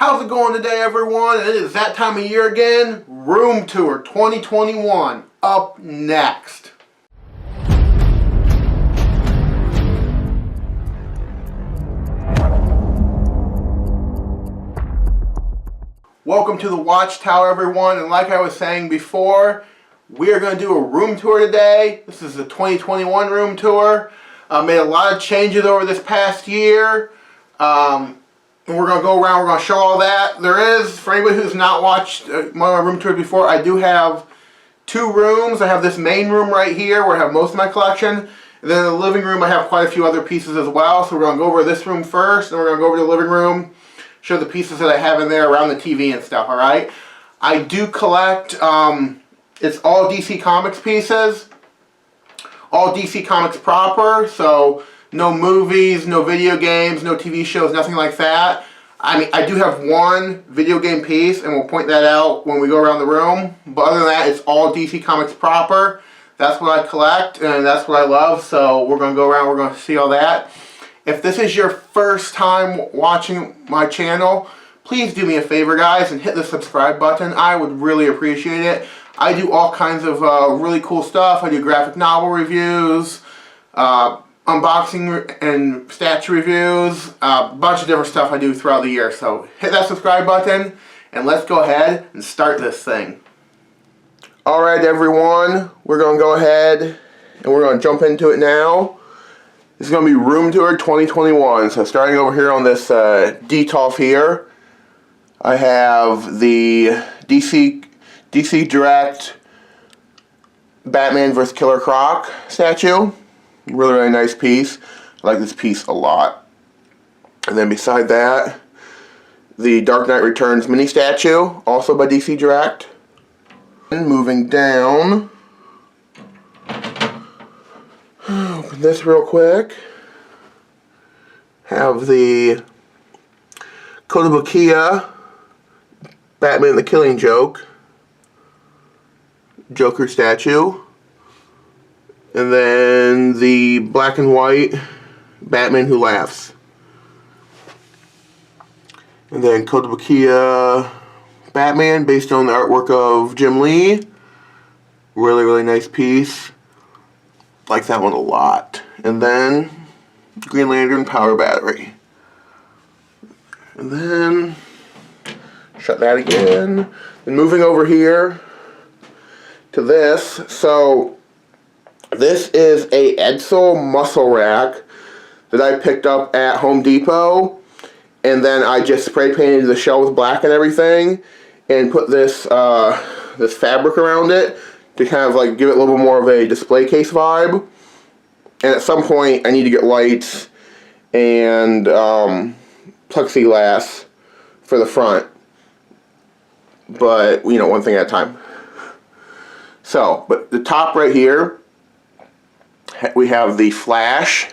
How's it going today, everyone? It is that time of year again. Room Tour 2021 up next. Welcome to the Watchtower, everyone, and like I was saying before, we are going to do a room tour today. This is the 2021 room tour. Made a lot of changes over this past year. And we're going to go around, we're going to show all that. There is, for anybody who's not watched one of my room tours before, I do have two rooms. I have this main room right here where I have most of my collection. And then in the living room I have quite a few other pieces as well. So we're going to go over this room first, and we're going to go over to the living room, show the pieces that I have in there around the TV and stuff, alright? I do collect, it's all DC Comics pieces. All DC Comics proper, so no movies, no video games, no TV shows, nothing like that. I mean, I do have one video game piece, and we'll point that out when we go around the room. But other than that, it's all DC Comics proper. That's what I collect, and that's what I love. So we're going to go around, we're going to see all that. If this is your first time watching my channel, please do me a favor, guys, and hit the subscribe button. I would really appreciate it. I do all kinds of really cool stuff. I do graphic novel reviews, unboxing and statue reviews, a bunch of different stuff I do throughout the year. So hit that subscribe button and let's go ahead and start this thing. Alright, everyone, we're going to go ahead and we're going to jump into it now. This is going to be room tour 2021. So starting over here on this detolf here, I have the DC Direct Batman vs. Killer Croc statue. Really, really nice piece. I like this piece a lot. And then beside that, the Dark Knight Returns mini statue, also by DC Direct. And moving down, open this real quick. Have the Kotobukiya Batman the Killing Joke Joker statue. And then the black and white Batman Who Laughs. And then Kotobukiya Batman based on the artwork of Jim Lee. Really, really nice piece. Like that one a lot. And then Green Lantern Power Battery. And then shut that again. And moving over here to this. So this is a Edsel muscle rack that I picked up at Home Depot, and then I just spray painted the shelves black and everything, and put this this fabric around it to kind of like give it a little bit more of a display case vibe. And at some point I need to get lights and plexiglass for the front, but you know, one thing at a time. So, but the top right here, we have the Flash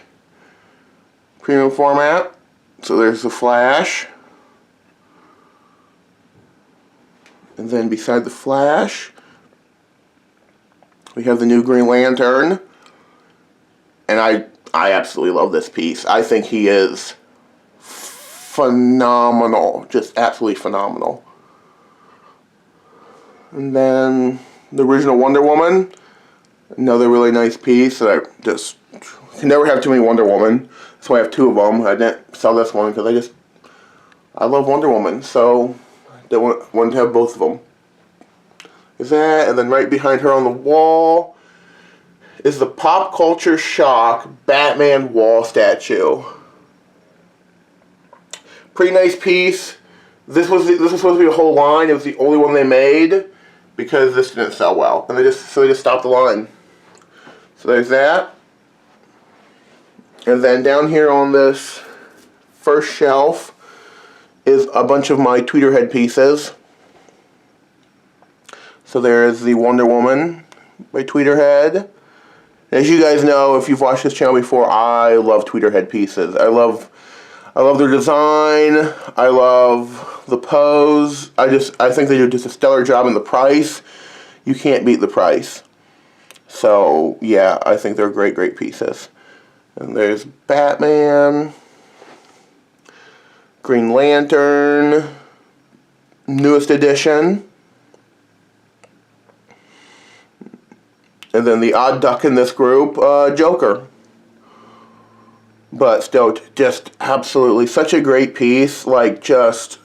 premium format. So there's the Flash. And then beside the Flash, we have the new Green Lantern. And I absolutely love this piece. I think he is phenomenal. Just absolutely phenomenal. And then the original Wonder Woman. Another really nice piece that I just can never have too many Wonder Woman. That's why I have two of them. I didn't sell this one because I love Wonder Woman, so I wanted to have both of them. Is that, and then right behind her on the wall is the Pop Culture Shock Batman wall statue. Pretty nice piece. This was supposed to be a whole line. It was the only one they made because this didn't sell well, and they just stopped the line. So there's that. And then down here on this first shelf is a bunch of my Tweeterhead pieces. So there's the Wonder Woman by Tweeterhead. As you guys know, if you've watched this channel before, I love Tweeterhead pieces. I love their design. I love the pose. I think they do just a stellar job, in the price. You can't beat the price. So, yeah, I think they're great, great pieces. And there's Batman, Green Lantern, newest edition. And then the odd duck in this group, Joker. But still, just absolutely such a great piece. Like, just,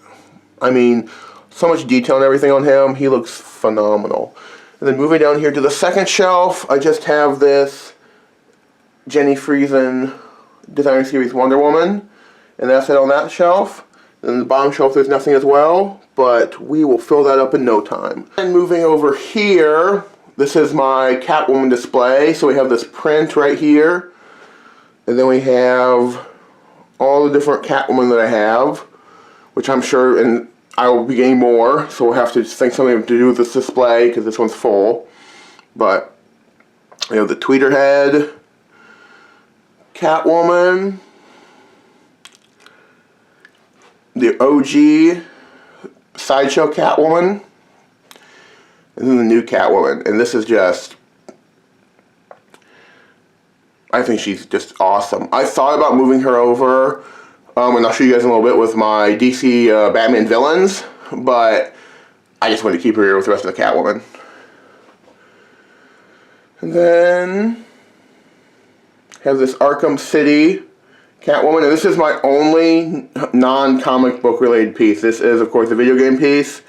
I mean, so much detail and everything on him. He looks phenomenal. And then moving down here to the second shelf, I just have this Jenny Friesen Designer Series Wonder Woman. And that's it on that shelf. And the bottom shelf, there's nothing as well. But we will fill that up in no time. And moving over here, this is my Catwoman display. So we have this print right here. And then we have all the different Catwoman that I have, which I'm sure, and I will be getting more, so we'll have to think something to do with this display, because this one's full. But, you know, the Tweeterhead, Catwoman, the OG Sideshow Catwoman, and then the new Catwoman. And this is just, I think she's just awesome. I thought about moving her over, and I'll show you guys in a little bit with my DC Batman villains, but I just wanted to keep her here with the rest of the Catwoman. And then have this Arkham City Catwoman, and this is my only non-comic book related piece. This is, of course, the video game piece,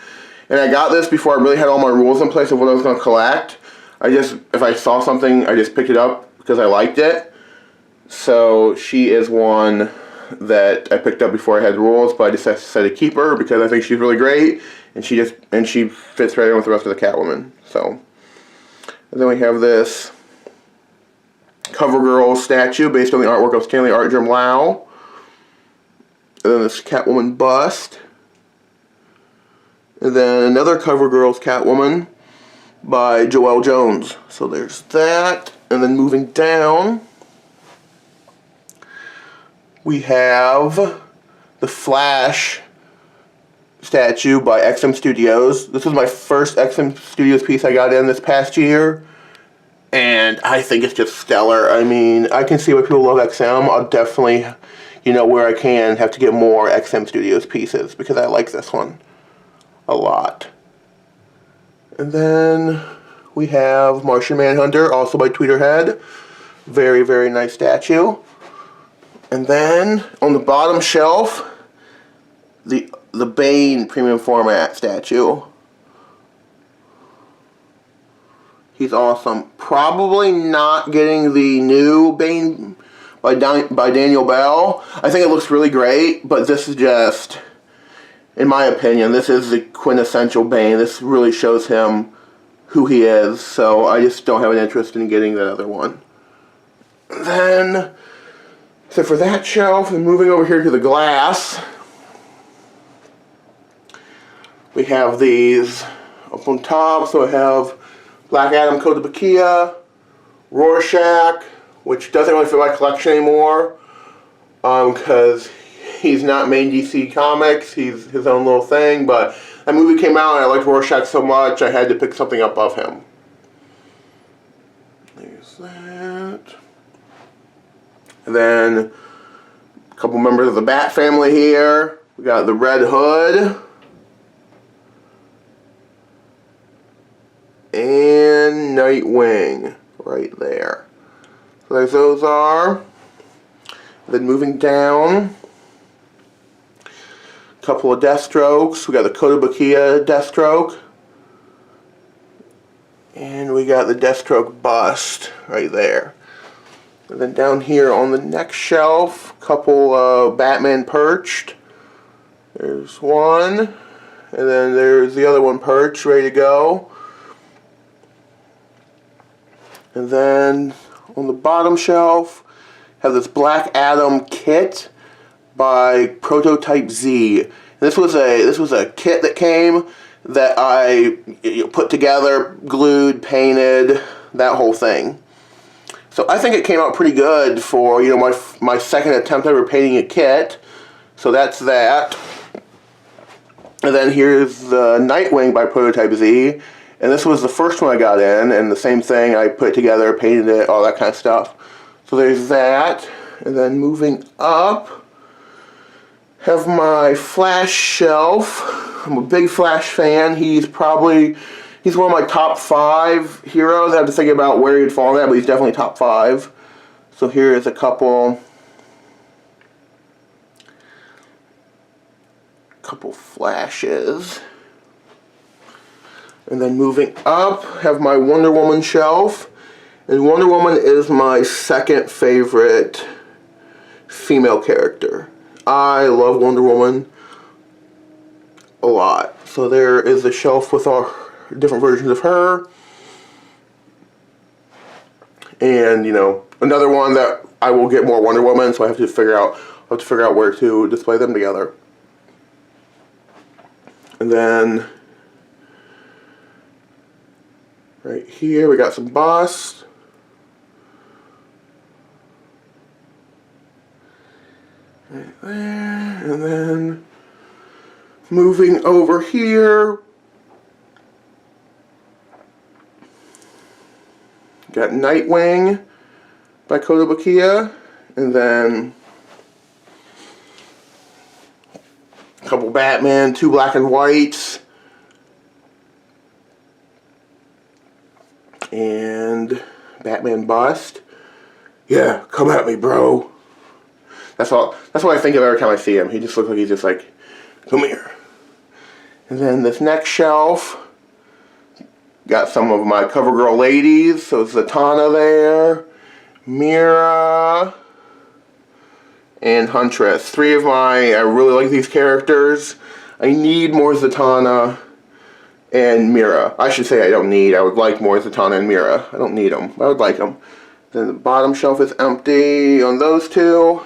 and I got this before I really had all my rules in place of what I was going to collect. If I saw something, I just picked it up because I liked it. So she is one that I picked up before I had the rules, but I just decided to keep her because I think she's really great, and she fits right in with the rest of the Catwoman. So, and then we have this CoverGirl statue based on the artwork of Stanley Art Germ Lau. And then this Catwoman bust. And then another CoverGirl's Catwoman by Joelle Jones. So there's that. And then moving down, we have the Flash statue by XM Studios. This was my first XM Studios piece I got in this past year, and I think it's just stellar. I mean, I can see why people love XM. I'll definitely, you know, where I can, have to get more XM Studios pieces because I like this one a lot. And then we have Martian Manhunter, also by Tweeterhead. Very, very nice statue. And then, on the bottom shelf, the Bane premium format statue. He's awesome. Probably not getting the new Bane by Daniel Bell. I think it looks really great, but this is just, in my opinion, this is the quintessential Bane. This really shows him who he is, so I just don't have an interest in getting that other one. Then, so for that shelf, and moving over here to the glass, we have these up on top. So I have Black Adam Code of Bakia, Rorschach, which doesn't really fit my collection anymore, because he's not main DC Comics, he's his own little thing, but that movie came out and I liked Rorschach so much I had to pick something up of him. There's that. And then a couple members of the Bat family here. We got the Red Hood. And Nightwing right there. So there's those are. Then moving down, a couple of Deathstrokes. We got the Code of Bakia Deathstroke. And we got the Deathstroke bust right there. And then down here on the next shelf, a couple Batman perched. There's one. And then there's the other one perched, ready to go. And then on the bottom shelf, have this Black Adam kit by Prototype Z. And this was a kit that came that I put together, glued, painted, that whole thing. So I think it came out pretty good for, you know, my second attempt ever painting a kit. So that's that. And then here's the Nightwing by Prototype Z. And this was the first one I got in, and the same thing, I put it together, painted it, all that kind of stuff. So there's that. And then moving up, have my Flash shelf. I'm a big Flash fan. He's one of my top 5 heroes. I have to think about where he'd fall in that, but he's definitely top 5. So here is a couple Flashes. And then moving up, have my Wonder Woman shelf. And Wonder Woman is my second favorite female character. I love Wonder Woman a lot. So there is a shelf with all different versions of her. And, you know, another one that I will get more Wonder Woman, so I have to figure out where to display them together. And then right here we got some busts. Right there. And then moving over here, got Nightwing by Kotobukiya, and then a couple Batman, 2 black and whites, and Batman bust. Yeah, come at me, bro. That's what I think of every time I see him. He just looks like he's just like, come here. And then this next shelf, got some of my CoverGirl ladies. So Zatanna there, Mira, and Huntress. I really like these characters. I need more Zatanna and Mira. I should say I would like more Zatanna and Mira. I don't need them. I would like them. Then the bottom shelf is empty on those 2.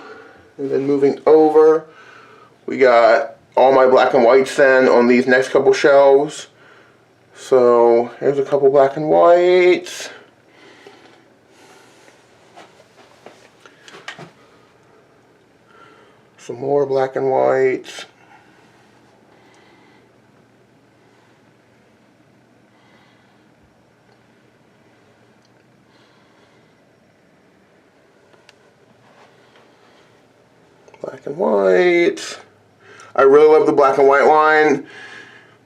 And then moving over, we got all my black and whites then on these next couple shelves. So here's a couple black and whites. Some more black and whites. Black and white. I really love the black and white line.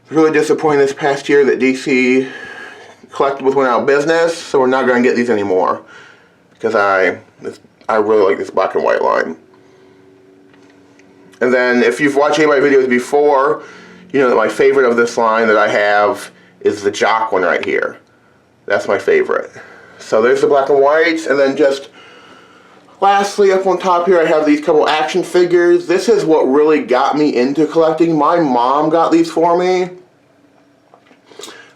Really disappointed this past year that DC Collectibles went out of business, so we're not going to get these anymore. Because I really like this black and white line. And then if you've watched any of my videos before, you know that my favorite of this line that I have is the Jock one right here. That's my favorite. So there's the black and whites, and then just lastly, up on top here, I have these couple action figures. This is what really got me into collecting. My mom got these for me.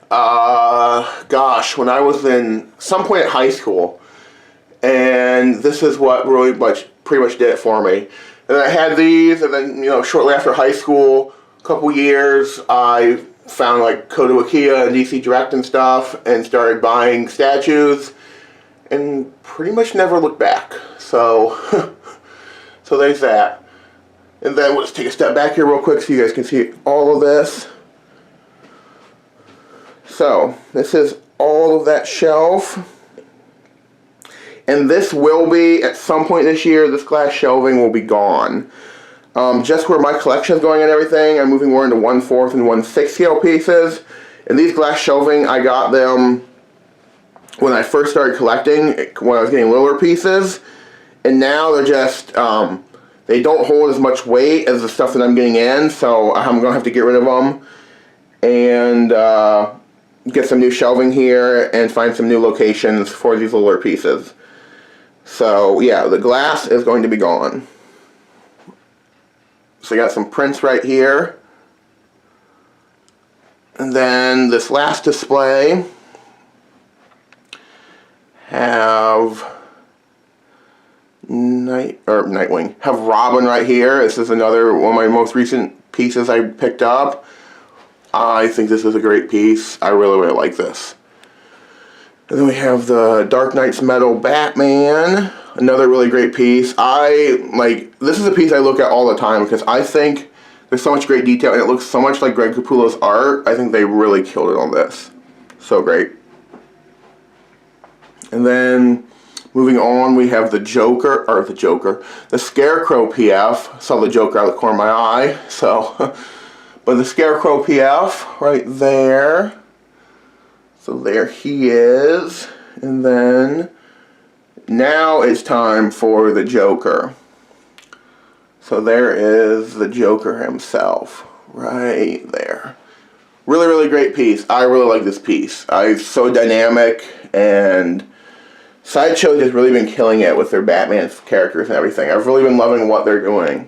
Gosh, when I was in some point at high school. And this is what really pretty much did it for me. And I had these, and then, you know, shortly after high school, a couple years, I found like Kotobukiya and DC Direct and stuff, and started buying statues, and pretty much never looked back. So, so there's that. And then let's take a step back here real quick so you guys can see all of this. So, this is all of that shelf. And this will be, at some point this year, this glass shelving will be gone. Just where my collection is going and everything, I'm moving more into 1/4 and 1/6 scale pieces. And these glass shelving, I got them when I first started collecting, when I was getting littler pieces. And now they're just, they don't hold as much weight as the stuff that I'm getting in, so I'm going to have to get rid of them. And get some new shelving here and find some new locations for these littler pieces. So yeah, the glass is going to be gone. So you got some prints right here. And then this last display have Nightwing. Have Robin right here. This is another one of my most recent pieces I picked up. I think this is a great piece. I really, really like this. And then we have the Dark Knight's Metal Batman. Another really great piece. This is a piece I look at all the time because I think there's so much great detail and it looks so much like Greg Capullo's art. I think they really killed it on this. So great. And then moving on, we have the Scarecrow PF. Saw the Joker out of the corner of my eye. So But the Scarecrow PF right there. So there he is. And then now it's time for the Joker. So there is the Joker himself right there. Really, really great piece. I really like this piece. It's so dynamic, and Sideshow has really been killing it with their Batman characters and everything. I've really been loving what they're doing.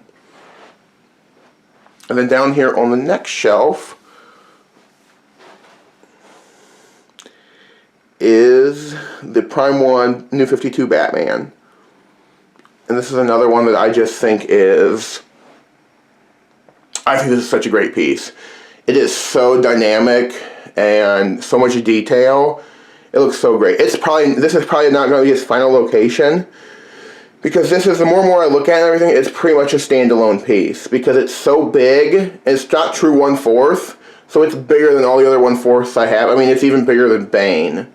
And then down here on the next shelf is the Prime 1 New 52 Batman. And this is another one that I just think is... I think this is such a great piece. It is so dynamic and so much detail. It looks so great. This is probably not going to be its final location, because this is, the more and more I look at everything, it's pretty much a standalone piece, because it's so big. It's not true 1/4, so it's bigger than all the other 1/4s I have. I mean, it's even bigger than Bane,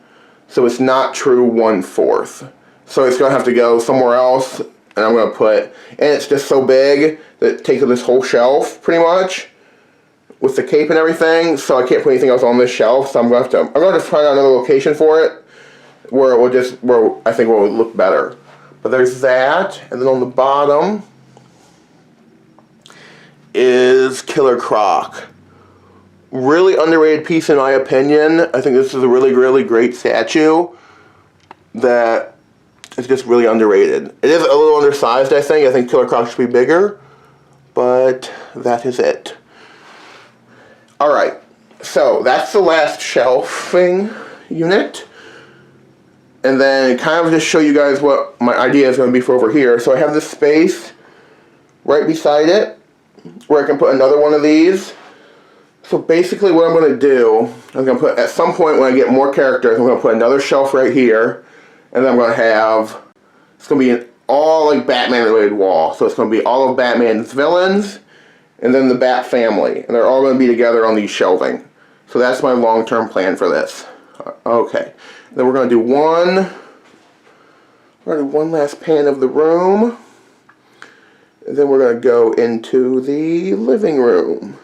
so it's not true 1/4. So it's going to have to go somewhere else, and I'm going to put, and it's just so big that it takes up this whole shelf pretty much with the cape and everything. So I can't put anything else on this shelf. So I'm going to find another location for it where it will where I think it will look better. But there's that, and then on the bottom is Killer Croc. Really underrated piece in my opinion. I think this is a really, really great statue that is just really underrated. It is a little undersized, I think. I think Killer Croc should be bigger, but that is it. Alright, so that's the last shelving unit. And then kind of just show you guys what my idea is going to be for over here. So I have this space right beside it where I can put another one of these. So basically what I'm going to do, I'm going to put, at some point when I get more characters, I'm going to put another shelf right here. And then I'm going to have, it's going to be an all like Batman related wall. So it's going to be all of Batman's villains and then the Bat family. And they're all going to be together on these shelving. So that's my long-term plan for this. Okay. Then we're going to do one last pan of the room. And then we're going to go into the living room.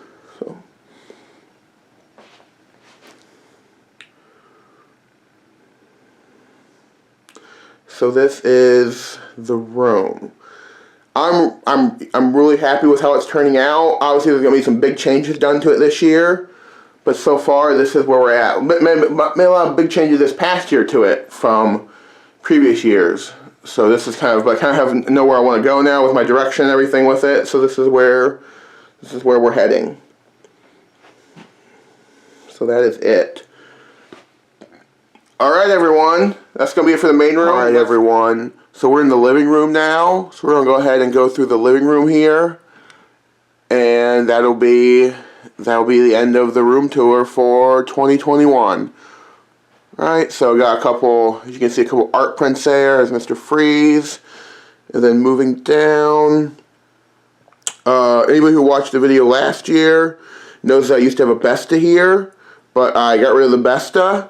So this is the room. I'm really happy with how it's turning out. Obviously there's going to be some big changes done to it this year. But so far, this is where we're at. Made a lot of big changes this past year to it from previous years. So this is kind of, I kind of know where I want to go now with my direction and everything with it. So this is where we're heading. So that is it. All right, everyone. That's going to be it for the main room. All right, everyone. So we're in the living room now. So we're going to go ahead and go through the living room here. And that'll be the end of the room tour for 2021. Alright, so I got a couple, as you can see, a couple art prints there. There's Mr. Freeze. And then moving down, anybody who watched the video last year knows that I used to have a Besta here, but I got rid of the Besta,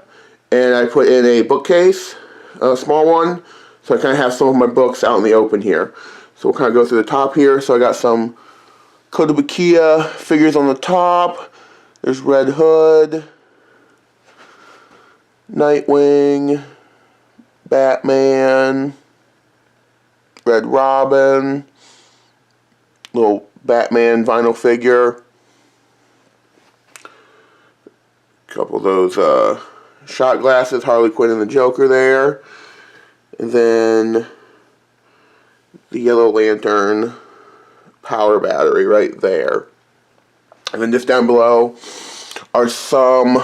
and I put in a bookcase, a small one, so I kind of have some of my books out in the open here. So we'll kind of go through the top here. So I got some Kotobukiya figures on the top. There's Red Hood, Nightwing, Batman, Red Robin, little Batman vinyl figure. A couple of those shot glasses, Harley Quinn and the Joker there. And then the Yellow Lantern power battery right there. And then just down below are some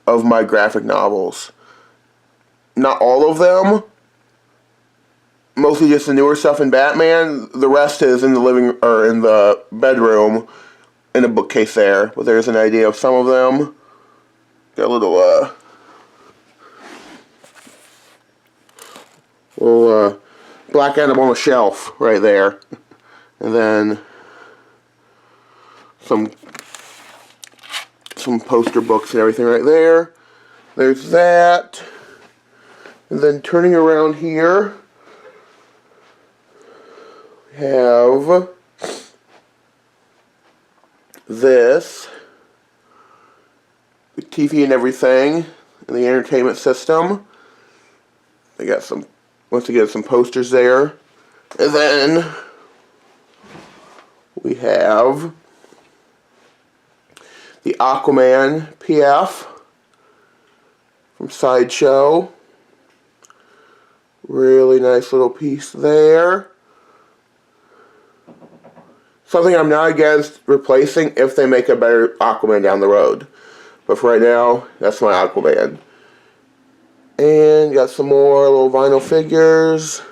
of my graphic novels. Not all of them. Mostly just the newer stuff in Batman. The rest is in the in the bedroom in a bookcase there. But there's an idea of some of them. Got a little Black Adam on the shelf right there. And then some poster books and everything right there. There's that. And then turning around here, we have this, the TV and everything, and the entertainment system. They got some, once again, some posters there. And then we have the Aquaman PF from Sideshow. Really nice little piece there. Something I'm not against replacing if they make a better Aquaman down the road. But for right now, that's my Aquaman. And got some more little vinyl figures.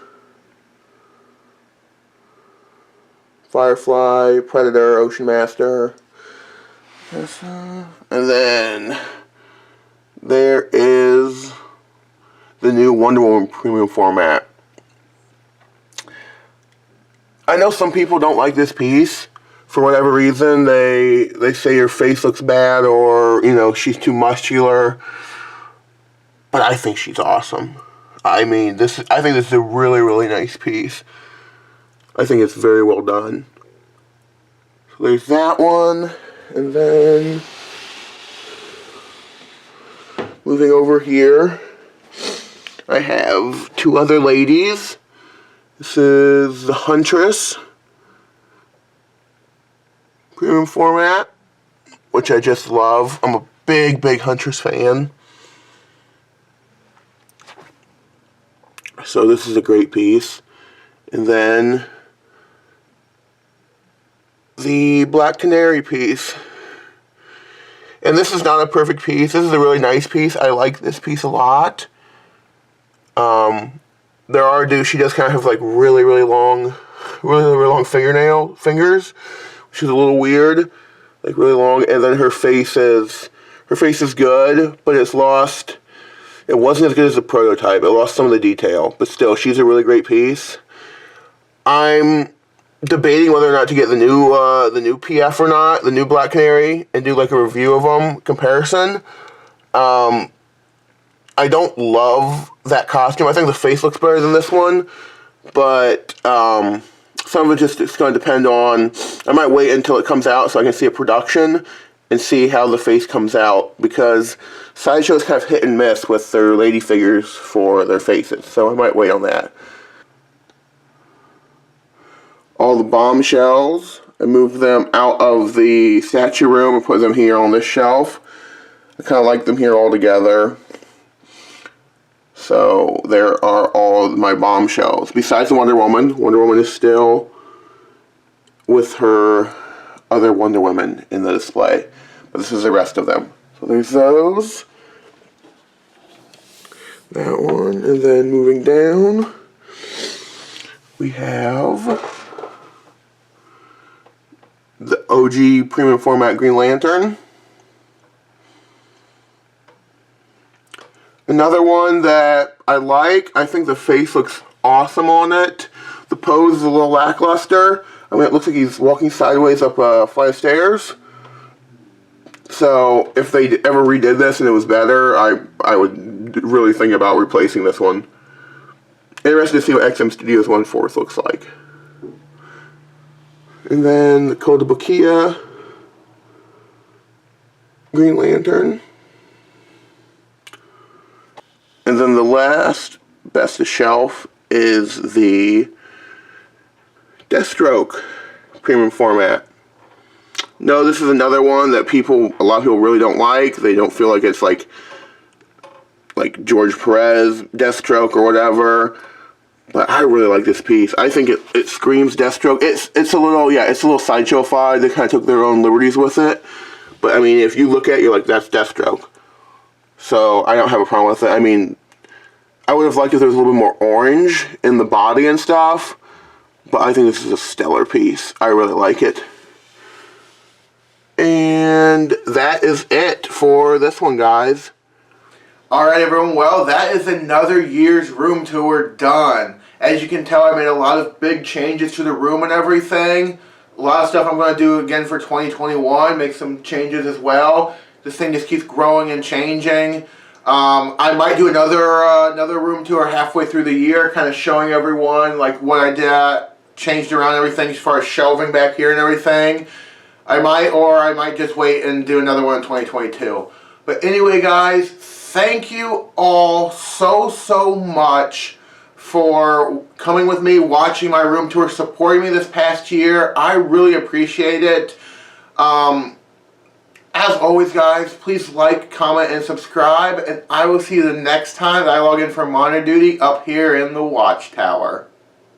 Firefly, Predator, Ocean Master. And then there is the new Wonder Woman premium format. I know some people don't like this piece. For whatever reason, they say her face looks bad, or, you know, she's too muscular. But I think she's awesome. I mean, I think this is a really, really nice piece. I think it's very well done. So there's that one. And then moving over here, I have two other ladies. This is the Huntress premium format, which I just love. I'm a big, big Huntress fan. So this is a great piece. And then the Black Canary piece. And this is not a perfect piece. This is a really nice piece. I like this piece a lot. She does kind of have like really long fingers, which is a little weird, like really long. And then her face is good, but it wasn't as good as the prototype. It lost some of the detail, but still, she's a really great piece. I'm debating whether or not to get the new PF or not, the new Black Canary, and do like a review of them, comparison. I don't love that costume. I think the face looks better than this one, but some of it it's going to depend on. I might wait until it comes out so I can see a production and see how the face comes out, because Sideshow is kind of hit and miss with their lady figures for their faces, so I might wait on that. All the Bombshells, I moved them out of the statue room and put them here on this shelf. I kind of like them here all together. So there are all my Bombshells. Besides the Wonder Woman. Wonder Woman is still with her other Wonder Woman in the display. But this is the rest of them. So there's those. That one. And then moving down, we have the OG premium format Green Lantern. Another one that I like. I think the face looks awesome on it. The pose is a little lackluster. I mean, it looks like he's walking sideways up a flight of stairs. So if they ever redid this and it was better, I would really think about replacing this one. Interested to see what XM Studios 1/4 looks like. And then the Kotobukiya Green Lantern. And then the last best of shelf is the Deathstroke premium format. No, this is another one that a lot of people really don't like. They don't feel like it's like George Perez Deathstroke or whatever. But I really like this piece. I think it screams Deathstroke. It's a little Sideshow-fied. They kind of took their own liberties with it. But I mean, if you look at it, you're like, that's Deathstroke. So I don't have a problem with it. I mean, I would have liked if there was a little bit more orange in the body and stuff. But I think this is a stellar piece. I really like it. And that is it for this one, guys. Alright everyone, well, that is another year's room tour done. As you can tell, I made a lot of big changes to the room and everything. A lot of stuff I'm going to do again for 2021, make some changes as well. This thing just keeps growing and changing. I might do another room tour halfway through the year, kind of showing everyone like what I did, changed around everything as far as shelving back here and everything. I might just wait and do another one in 2022. But anyway, guys, thank you all so much for coming with me, watching my room tour, supporting me this past year. I really appreciate it. As always, guys, please like, comment, and subscribe, and I will see you the next time I log in for monitor duty up here in the Watchtower.